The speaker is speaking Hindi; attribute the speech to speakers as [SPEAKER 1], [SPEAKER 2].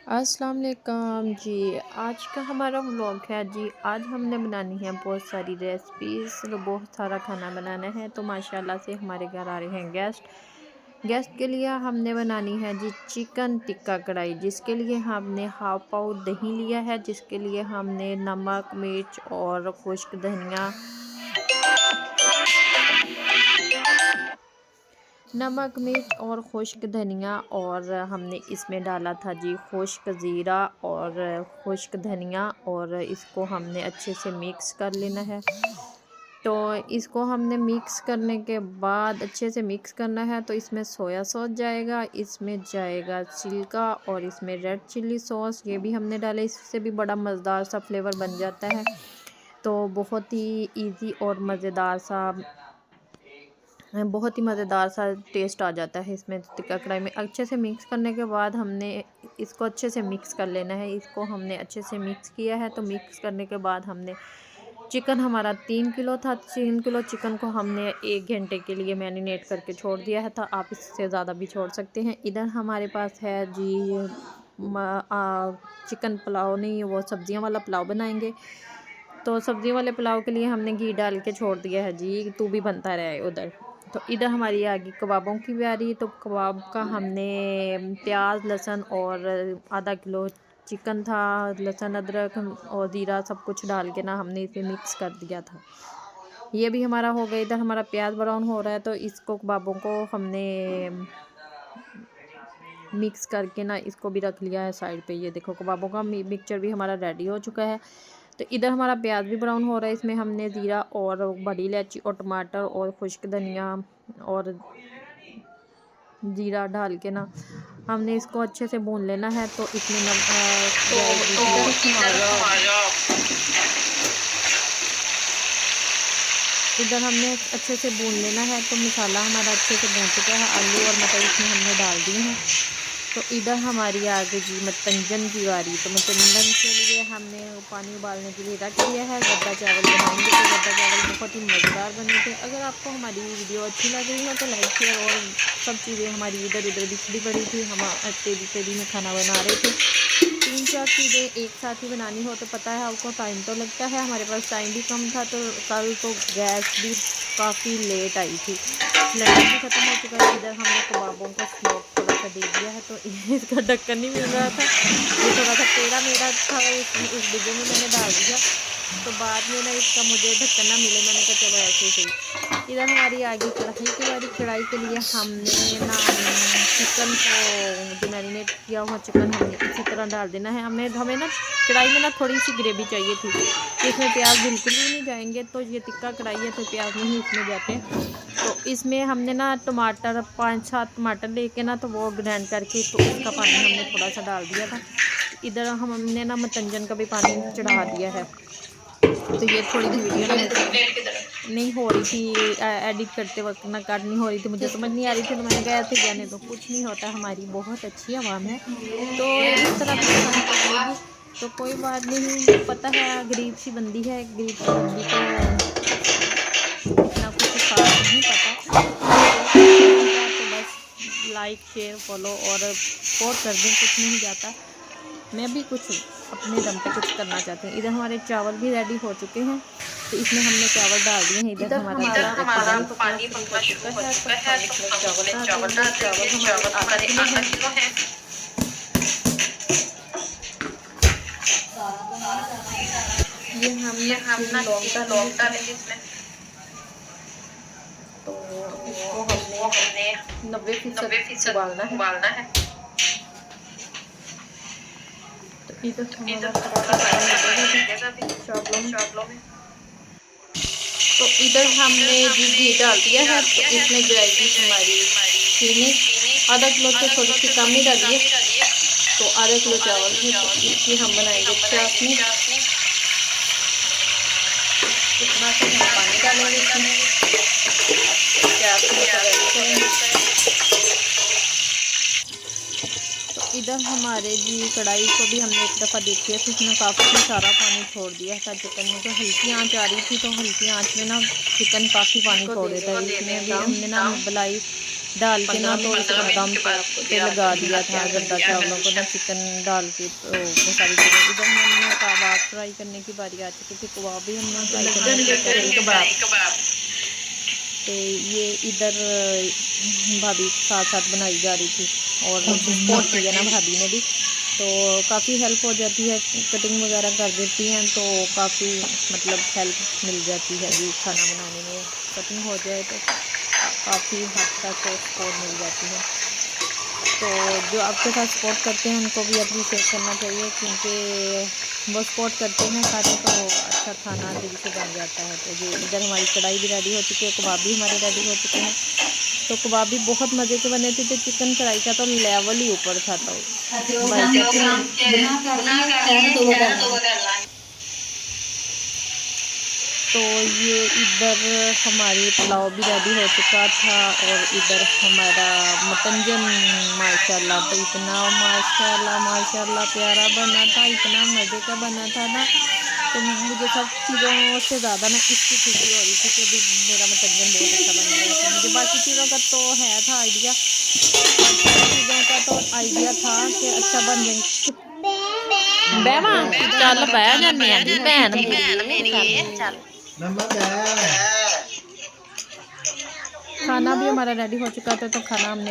[SPEAKER 1] अस्सलाम वालेकुम जी। आज का हमारा व्लॉग है जी। आज हमने बनानी है बहुत सारी रेसिपीज़, बहुत सारा खाना बनाना है। तो माशाल्लाह से हमारे घर आ रहे हैं गेस्ट के लिए हमने बनानी है जी चिकन टिक्का कढ़ाई, जिसके लिए हमने हाफ पाव दही लिया है, जिसके लिए हमने नमक, मिर्च और खुश्क धनिया, नमक, मिर्च और खुश्क धनिया, और हमने इसमें डाला था जी खुश्क ज़ीरा और खुश्क धनिया, और इसको हमने अच्छे से मिक्स कर लेना है। तो इसको हमने मिक्स करने के बाद अच्छे से मिक्स करना है। तो इसमें सोया सॉस जाएगा, इसमें जाएगा सिल्का, और इसमें रेड चिल्ली सॉस ये भी हमने डाला। इससे भी बड़ा मज़ेदार सा फ्लेवर बन जाता है। तो बहुत ही इजी और बहुत ही मज़ेदार सा टेस्ट आ जाता है इसमें टिक्का कढ़ाई में। अच्छे से मिक्स करने के बाद हमने इसको अच्छे से मिक्स कर लेना है। इसको हमने अच्छे से मिक्स किया है। तो मिक्स करने के बाद हमने चिकन, हमारा 3 किलो था, 3 किलो चिकन को हमने 1 घंटे के लिए मैरिनेट करके छोड़ दिया है। तो आप इससे ज़्यादा भी छोड़ सकते हैं। इधर हमारे पास है जी चिकन पुलाव, नहीं वो सब्ज़ियाँ वाला पुलाव बनाएंगे। तो सब्ज़ी वाले पुलाव के लिए हमने घी डाल के छोड़ दिया है जी, तू भी बनता रहे उधर। तो इधर हमारी आ गई कबाबों की बारी। तो कबाब का हमने प्याज, लहसुन और आधा किलो चिकन था, लहसुन, अदरक और ज़ीरा सब कुछ डाल के ना हमने इसे मिक्स कर दिया था। ये भी हमारा हो गया। इधर हमारा प्याज ब्राउन हो रहा है। तो इसको कबाबों को हमने मिक्स करके ना इसको भी रख लिया है साइड पे। ये देखो कबाबों का मिक्सचर भी हमारा रेडी हो चुका है। तो इधर हमारा प्याज भी ब्राउन हो रहा है। इसमें हमने ज़ीरा और बड़ी इलायची और टमाटर और खुश्क धनिया और जीरा डाल के ना हमने इसको अच्छे से भून लेना है। तो इसमें इधर हमने अच्छे से भून लेना है। तो मसाला हमारा अच्छे से भून चुका है। आलू और मटर इसमें हमने डाल दिए हैं। तो इधर हमारी आ गई जी मतंजन की बारी। तो मतंजन के लिए हमने पानी उबालने के लिए रख दिया है। गद्दा चावल बनाएंगे। तो गद्दा चावल बहुत ही मज़ेदार बने थे। अगर आपको हमारी वीडियो अच्छी लग रही हो तो लाइक, शेयर और सब चीज़ें हमारी इधर उधर बिखरी पड़ी थी। हम तेज़ी में खाना बना रहे थे। 3-4 चीज़ें एक साथ ही बनानी हो तो पता है आपको टाइम तो लगता है। हमारे पास टाइम भी कम था। तो कल तो गैस भी काफ़ी लेट आई थी, सिलेंडर भी ख़त्म हो चुका है। इधर हमने कबाबों को स्मोक थोड़ा सा दे दिया है। तो इसका ढक्कन नहीं मिल रहा था, ये थोड़ा सा टेढ़ा मेढ़ा था, उस डिब्बे में मैंने डाल दिया। तो बाद में ना इसका मुझे ढक्कन ना मिले, मैंने कहा चलो ऐसे ही सही। इधर हमारी आ गई कढ़ाई की बारी। कढ़ाई के लिए हमने ना चिकन को, जो मैरिनेट किया हुआ चिकन हमने इसी तरह डाल देना है। हमें ना कढ़ाई में ना थोड़ी सी ग्रेवी चाहिए थी। इसमें प्याज बिल्कुल भी नहीं जाएंगे। तो ये टिक्का कढ़ाई है तो प्याज नहीं इसमें जाते। तो इसमें हमने ना टमाटर 5-7 टमाटर लेके ना तो वो ग्राइंड करके तो उसका पानी हमने थोड़ा सा डाल दिया था। इधर हमने ना मतंजन का भी पानी चढ़ा दिया है। तो ये थोड़ी सी वीडियो नहीं हो रही थी, एडिट करते वक्त ना कट नहीं हो रही थी, मुझे समझ नहीं आ रही थी। तो मैंने कहा ऐसे जाने तो कुछ नहीं होता, हमारी बहुत अच्छी आवाम है। तो इस तरह की तो कोई बात नहीं, पता है गरीब सी बंदी है, गरीब सी बंदी को इतना कुछ खास नहीं पता। तो बस लाइक, शेयर, फॉलो और सपोर्ट कर दें, कुछ नहीं जाता। मैं भी कुछ अपने दम पे कुछ करना चाहती हूँ। इधर हमारे चावल भी रेडी हो चुके हैं। तो इसमें हमने चावल डाल दिए हैं। इधर हमारा पानी पकना शुरू हो चुका है। तो चावल डाल देंगे। चावल हमारे आधा किलो है। ये हम ना लौंग डालेंगे इसमें। तो इसको हमने 90% उबालना है। तो इधर थोड़ा सा चावलों में। तो इधर हमने घी डाल दिया है। तो इसमें जाएगी हमारी चीनी, आधा किलो से थोड़ी सी कम ही डालिए। तो आधा किलो चावल है। तो इसकी हम बनाएंगे चाशनी। इतना से हम पानी डालेंगे इसमें, चाशनी का रेडी करेंगे। तो इधर हमारे जी कढ़ाई को भी हमने एक दफ़ा देखी है, तो इसमें काफ़ी सारा पानी छोड़ दिया था चिकन में। तो हल्की आंच आ रही थी, तो हल्की आंच में ना चिकन काफ़ी पानी छोड़ देता है। इसमें भी हमने ना मलाई डाल के ना तो इसको दम पे लगा दिया था गर्दा चावलों को ना, चिकन डाल के। तो वो सारी चीज़ें इधर हमने कबाब फ्राई करने की बारी आ चुकी थी, कबाब भी हमने फ्राई करने। तो ये इधर भाभी साथ साथ बनाई जा रही थी और सपोर्ट किया ना भाभी ने भी, तो काफ़ी हेल्प हो जाती है, कटिंग वगैरह कर देती हैं तो काफ़ी मतलब हेल्प मिल जाती है जी खाना बनाने में। कटिंग हो जाए तो काफ़ी हद तक सपोर्ट मिल जाती है। तो जो आपके साथ सपोर्ट करते हैं उनको भी अप्रिशिएट करना चाहिए, क्योंकि वो सपोर्ट करते हैं सारे तो अच्छा खाना दिल से बन जाता है। तो ये इधर हमारी कढ़ाई भी रेडी हो चुकी है, कबाब भी हमारे रेडी हो चुके हैं। तो कबाब भी बहुत मज़े के बने थे, तो चिकन कढ़ाई का तो लेवल ही ऊपर था। तो तो ये इधर हमारी पुलाव भी रेडी हो चुका था और इधर हमारा मटंजन माशाल्लाह, तो इतना माशाल्लाह प्यारा बना था, इतना मज़े का बना था ना। तो मुझे सब चीज़ों से ज़्यादा ना इसकी खुशी हो रही थी कि अभी मेरा मटंजन बहुत अच्छा बन गया था। मुझे बाकी चीज़ों का तो है था आइडिया, चीज़ों का तो आइडिया था कि अच्छा बन जाएंगे। बहमा चल बह जानी आंदी भैन मेरी। खाना भी हमारा रेडी हो चुका था, तो खाना हमने